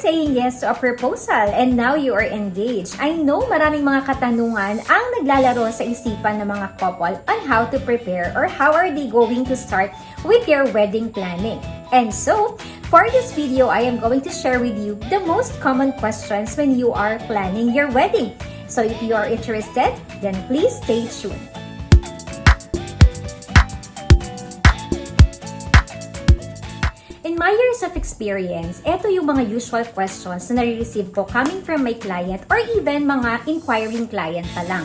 saying yes to a proposal and now you are engaged. I know maraming mga katanungan ang naglalaro sa isipan ng mga couple on how to prepare or how are they going to start with their wedding planning. And so, for this video, I am going to share with you the most common questions when you are planning your wedding. So if you are interested, then please stay tuned. In my years of experience, ito yung mga usual questions na nare-receive ko coming from my client or even mga inquiring client pa lang.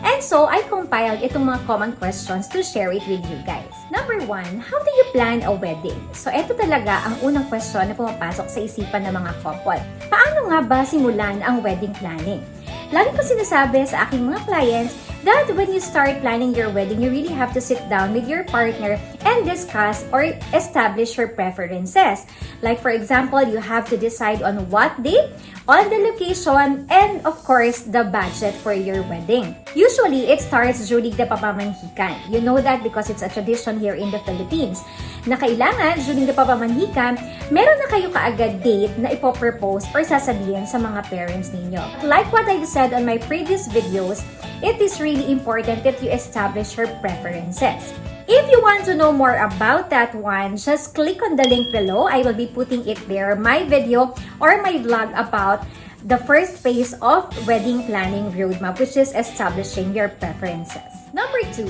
And so, I compiled itong mga common questions to share it with you guys. Number 1, how do you plan a wedding? So, ito talaga ang unang question na pumapasok sa isipan ng mga couple. Paano nga ba simulan ang wedding planning? Lagi ko sinasabi sa aking mga clients that when you start planning your wedding, you really have to sit down with your partner and discuss or establish your preferences. Like for example, you have to decide on what date, on the location, and of course, the budget for your wedding. Usually, it starts during the papamanhikan. You know that because it's a tradition here in the Philippines. Na kailangan, during the papamanhikan, meron na kayo kaagad date na ipopropose or sasabihin sa mga parents ninyo. Like what I said on my previous videos, it is really important that you establish your preferences. If you want to know more about that one, just click on the link below. I will be putting it there, my video or my vlog about the first phase of wedding planning roadmap, which is establishing your preferences. Number 2,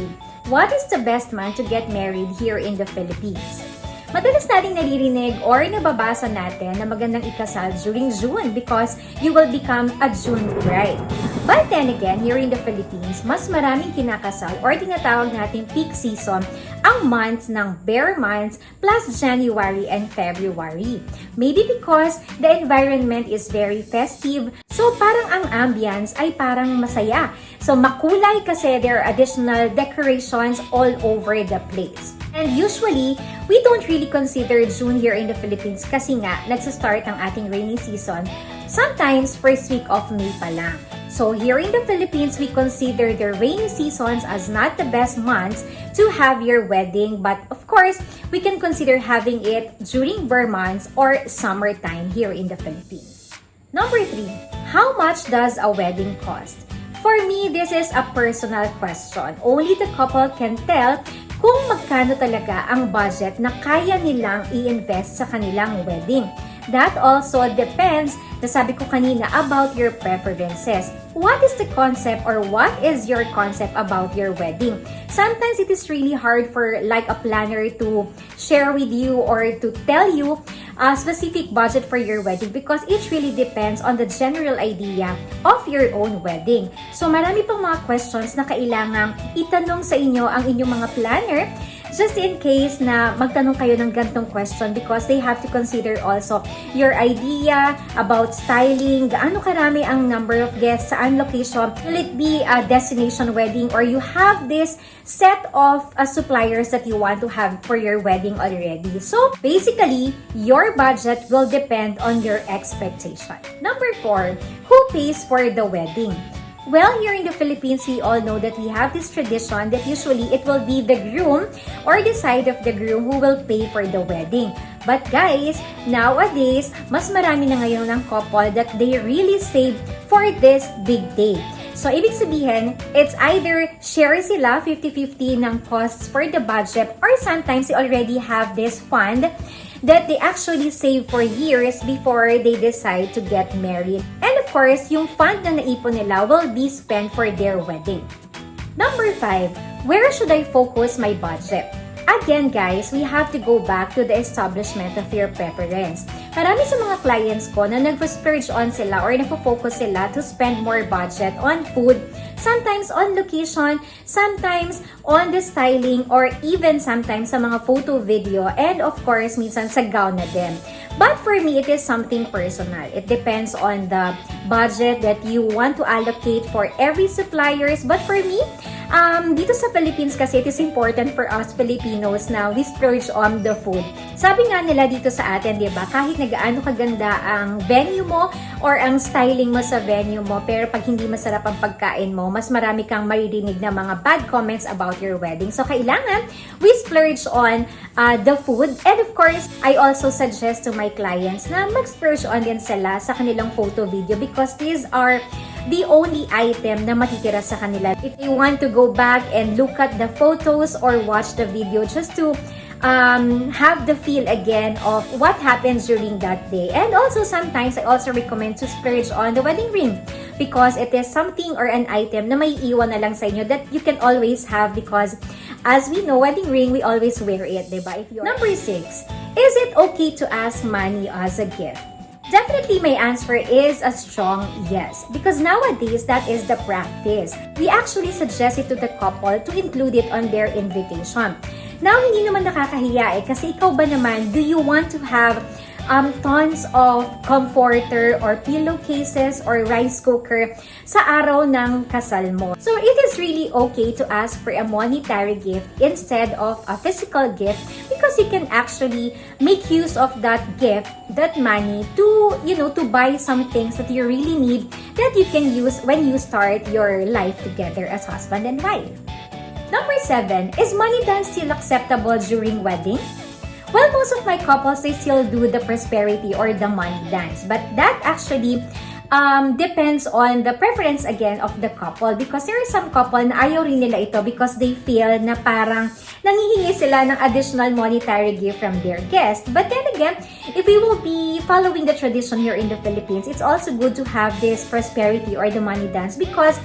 what is the best month to get married here in the Philippines? Madalas nating naririnig or nababasa natin na magandang ikasal during June because you will become a June bride. But then again, here in the Philippines, mas maraming kinakasal or tinatawag nating peak season ang months ng bare months plus January and February. Maybe because the environment is very festive, so parang ang ambience ay parang masaya. So makulay kasi there are additional decorations all over the place. And usually, we don't really consider June here in the Philippines kasi nga, nagsastart ang ating rainy season, sometimes first week of May pa lang. So here in the Philippines, we consider the rainy seasons as not the best months to have your wedding. But of course, we can consider having it during bare months or summertime here in the Philippines. Number 3, how much does a wedding cost? For me, this is a personal question. Only the couple can tell kung magkano talaga ang budget na kaya nilang i-invest sa kanilang wedding. That also depends, nasabi ko kanina, about your preferences. What is the concept or what is your concept about your wedding? Sometimes it is really hard for like a planner to share with you or to tell you a specific budget for your wedding because it really depends on the general idea of your own wedding. So marami pang mga questions na kailangang itanong sa inyo ang inyong mga planner just in case na magtanong kayo ng gantong question because they have to consider also your idea about styling, gaano karami ang number of guests, saan location, will it be a destination wedding or you have this set of suppliers that you want to have for your wedding already. So basically, your budget will depend on your expectation. Number 4, who pays for the wedding? Well, here in the Philippines, we all know that we have this tradition that usually it will be the groom or the side of the groom who will pay for the wedding. But guys, nowadays, mas marami na ngayon ng couple that they really save for this big day. So, ibig sabihin, it's either share sila 50-50 ng costs for the budget or sometimes they already have this fund that they actually save for years before they decide to get married. And of course, yung fund na naipon nila will be spent for their wedding. Number 5, where should I focus my budget? Again guys, we have to go back to the establishment of your preference. Marami sa mga clients ko na nag-splurge on sila or nagpo-focus sila to spend more budget on food, sometimes on location, sometimes on the styling, or even sometimes sa mga photo video, and of course, minsan sa gown na din. But for me, it is something personal. It depends on the budget that you want to allocate for every suppliers. But for me, Dito sa Philippines kasi, it is important for us Filipinos na we splurge on the food. Sabi nga nila dito sa atin, di ba, kahit nagaano kaganda ang venue mo or ang styling mo sa venue mo, pero pag hindi masarap ang pagkain mo, mas marami kang maririnig na mga bad comments about your wedding. So, kailangan we splurge on the food. And of course, I also suggest to my clients na mag-splurge on din sila sa kanilang photo video because these are the only item na matitira sa kanila. If you want to go back and look at the photos or watch the video just to have the feel again of what happens during that day. And also sometimes I also recommend to splurge on the wedding ring because it is something or an item na may iwan na lang sa inyo that you can always have because as we know, wedding ring, we always wear it, diba? Number 6, is it okay to ask money as a gift? Definitely, my answer is a strong yes. Because nowadays, that is the practice. We actually suggest it to the couple to include it on their invitation. Now, hindi naman nakakahiya kasi ikaw ba naman, do you want to have tons of comforter or pillowcases or rice cooker sa araw ng kasal mo? So, it is really okay to ask for a monetary gift instead of a physical gift because you can actually make use of that gift, that money to, to buy some things that you really need that you can use when you start your life together as husband and wife. Number 7, is money dance still acceptable during wedding? Well, most of my couples, they still do the prosperity or the money dance. But that actually depends on the preference again of the couple because there are some couple na ayaw rin nila ito because they feel na parang nangihingi sila ng additional monetary gift from their guest. But then again, if we will be following the tradition here in the Philippines, it's also good to have this prosperity or the money dance because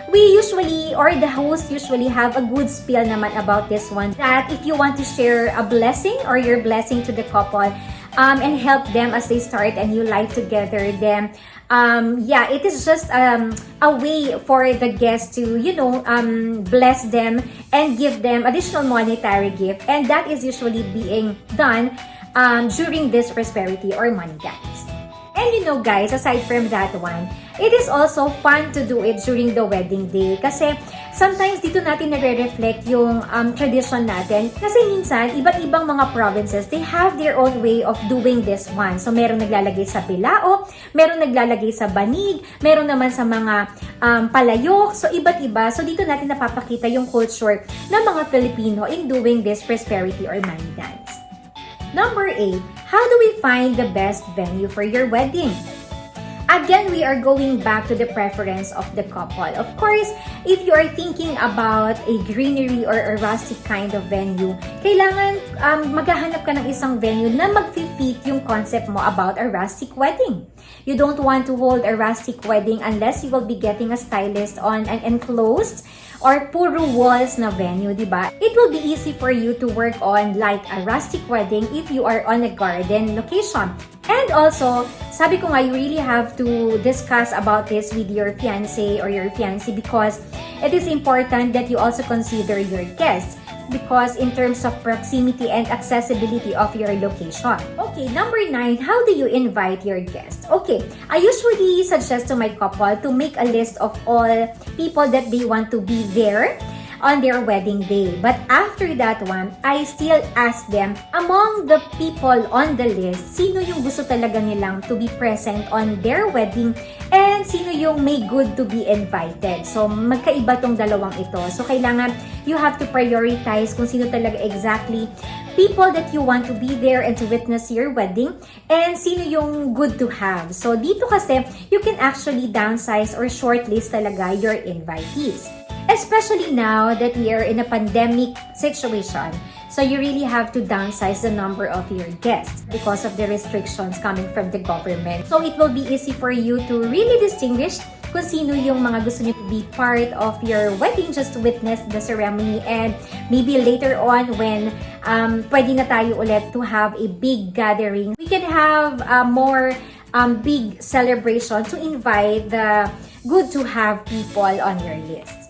we usually, or the host usually have a good spiel naman about this one. That if you want to share a blessing or your blessing to the couple and help them as they start a new life together, then it is just a way for the guests to, bless them and give them additional monetary gift. And that is usually being done during this prosperity or money dance. And guys, aside from that one, it is also fun to do it during the wedding day kasi sometimes dito natin nare-reflect yung tradition natin. Kasi minsan, iba't-ibang mga provinces, they have their own way of doing this one. So, merong naglalagay sa bilao, merong naglalagay sa banig, meron naman sa mga palayok. So, iba't-iba. So, dito natin napapakita yung culture ng mga Filipino in doing this prosperity or money dance. Number 8, how do we find the best venue for your wedding? Again, we are going back to the preference of the couple. Of course, if you are thinking about a greenery or a rustic kind of venue, kailangan maghahanap ka ng isang venue na mag-fit yung concept mo about a rustic wedding. You don't want to hold a rustic wedding unless you will be getting a stylist on an enclosed or puro walls na venue, diba? It will be easy for you to work on like a rustic wedding if you are on a garden location. And also, sabi ko nga, you really have to discuss about this with your fiancé or your fiancé because it is important that you also consider your guests because in terms of proximity and accessibility of your location. Okay, number 9, how do you invite your guests? Okay, I usually suggest to my couple to make a list of all people that they want to be there on their wedding day. But after that one, I still ask them, among the people on the list, sino yung gusto talaga nilang to be present on their wedding and sino yung may good to be invited. So, magkaiba tong dalawang ito. So, kailangan you have to prioritize kung sino talaga exactly people that you want to be there and to witness your wedding and sino yung good to have. So, dito kasi, you can actually downsize or shortlist talaga your invitees. Especially now that we are in a pandemic situation. So you really have to downsize the number of your guests because of the restrictions coming from the government. So it will be easy for you to really distinguish kung sino yung mga gusto niyo to be part of your wedding just to witness the ceremony and maybe later on when pwede na tayo ulit to have a big gathering, we can have a more big celebration to invite the good to have people on your list.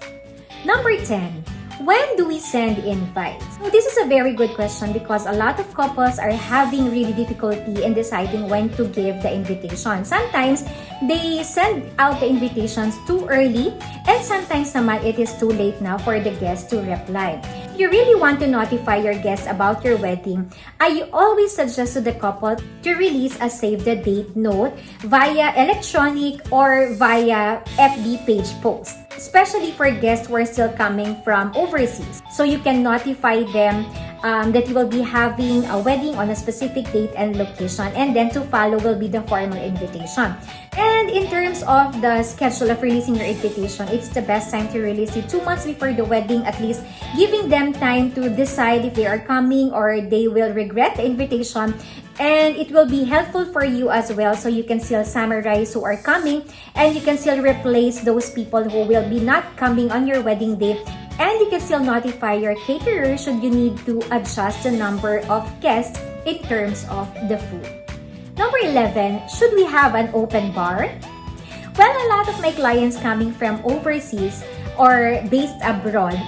Number 10, When do we send invites? So this is a very good question because a lot of couples are having really difficulty in deciding when to give the invitation. Sometimes they send out the invitations too early, and sometimes naman it is too late now for the guests to reply. If you really want to notify your guests about your wedding, I always suggest to the couple to release a save the date note via electronic or via FB page post, especially for guests who are still coming from overseas. So you can notify them that you will be having a wedding on a specific date and location, and then to follow will be the formal invitation. And in terms of the schedule of releasing your invitation, it's the best time to release it 2 months before the wedding, at least giving them time to decide if they are coming or they will regret the invitation. And it will be helpful for you as well, so you can still summarize who are coming, and you can still replace those people who will be not coming on your wedding day. And you can still notify your caterer should you need to adjust the number of guests in terms of the food. Number 11, should we have an open bar? Well, a lot of my clients coming from overseas or based abroad,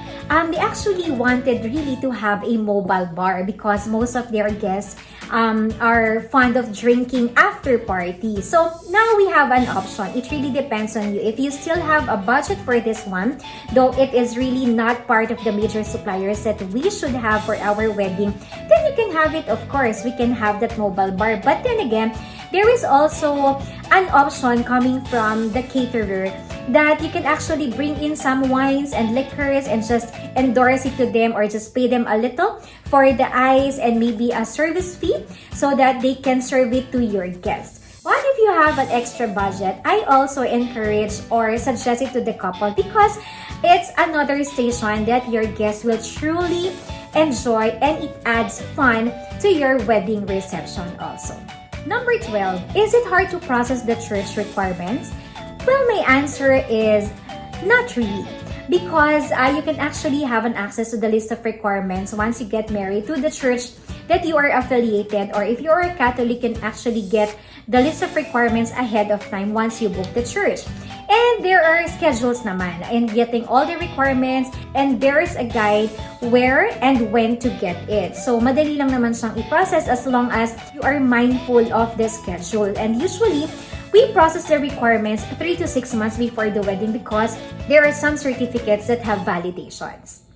they actually wanted really to have a mobile bar because most of their guests are fond of drinking after party. So now we have an option. It really depends on you. If you still have a budget for this one, though it is really not part of the major suppliers that we should have for our wedding, then you can have it, of course. We can have that mobile bar. But then again, there is also an option coming from the caterer that you can actually bring in some wines and liquors and just endorse it to them, or just pay them a little for the ice and maybe a service fee so that they can serve it to your guests. But if you have an extra budget, I also encourage or suggest it to the couple because it's another station that your guests will truly enjoy, and it adds fun to your wedding reception also. Number 12, is it hard to process the church requirements? Well, my answer is not really, because you can actually have an access to the list of requirements once you get married to the church that you are affiliated, or if you are a Catholic, you can actually get the list of requirements ahead of time once you book the church. And there are schedules naman in getting all the requirements, and there's a guide where and when to get it. So, madali lang naman siyang i-process as long as you are mindful of the schedule. And usually, we process the requirements 3 to 6 months before the wedding because there are some certificates that have validations.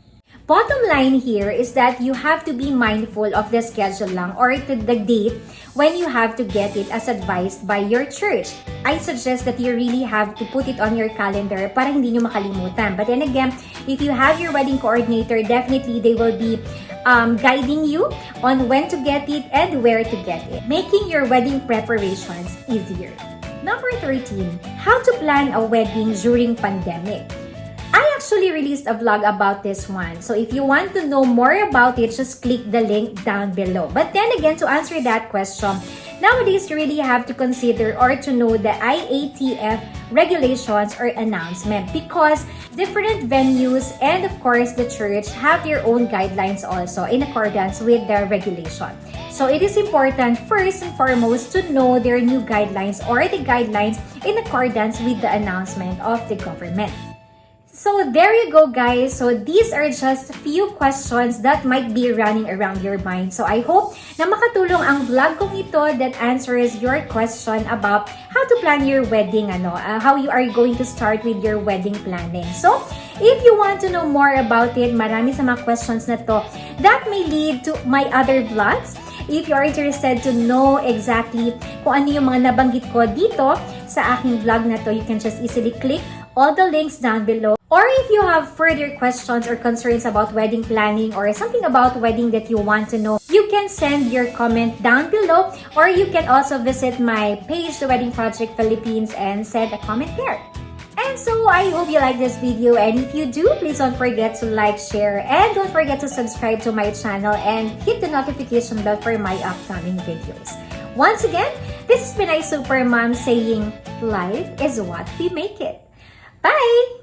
Bottom line here is that you have to be mindful of the schedule lang, or to the date when you have to get it as advised by your church. I suggest that you really have to put it on your calendar para hindi nyo makalimutan. But then again, if you have your wedding coordinator, definitely they will be guiding you on when to get it and where to get it, making your wedding preparations easier. Number 13, how to plan a wedding during pandemic. I actually released a vlog about this one. So if you want to know more about it, just click the link down below. But then again, to answer that question, nowadays you really have to consider or to know the IATF regulations or announcement, because different venues and of course the church have their own guidelines also in accordance with their regulation. So it is important first and foremost to know their new guidelines or the guidelines in accordance with the announcement of the government. So there you go, guys. So these are just a few questions that might be running around your mind. So I hope na makatulong ang vlog kong ito that answers your question about how to plan your wedding, how you are going to start with your wedding planning. So if you want to know more about it, marami sa mga questions na to that may lead to my other vlogs. If you are interested to know exactly kung ano yung mga nabanggit ko dito sa aking vlog na to, you can just easily click all the links down below. Or if you have further questions or concerns about wedding planning or something about wedding that you want to know, you can send your comment down below, or you can also visit my page, The Wedding Project Philippines, and send a comment there. And so I hope you like this video, and if you do, please don't forget to like, share, and don't forget to subscribe to my channel and hit the notification bell for my upcoming videos. Once again, this is Pinay Supermom saying, life is what we make it. Bye!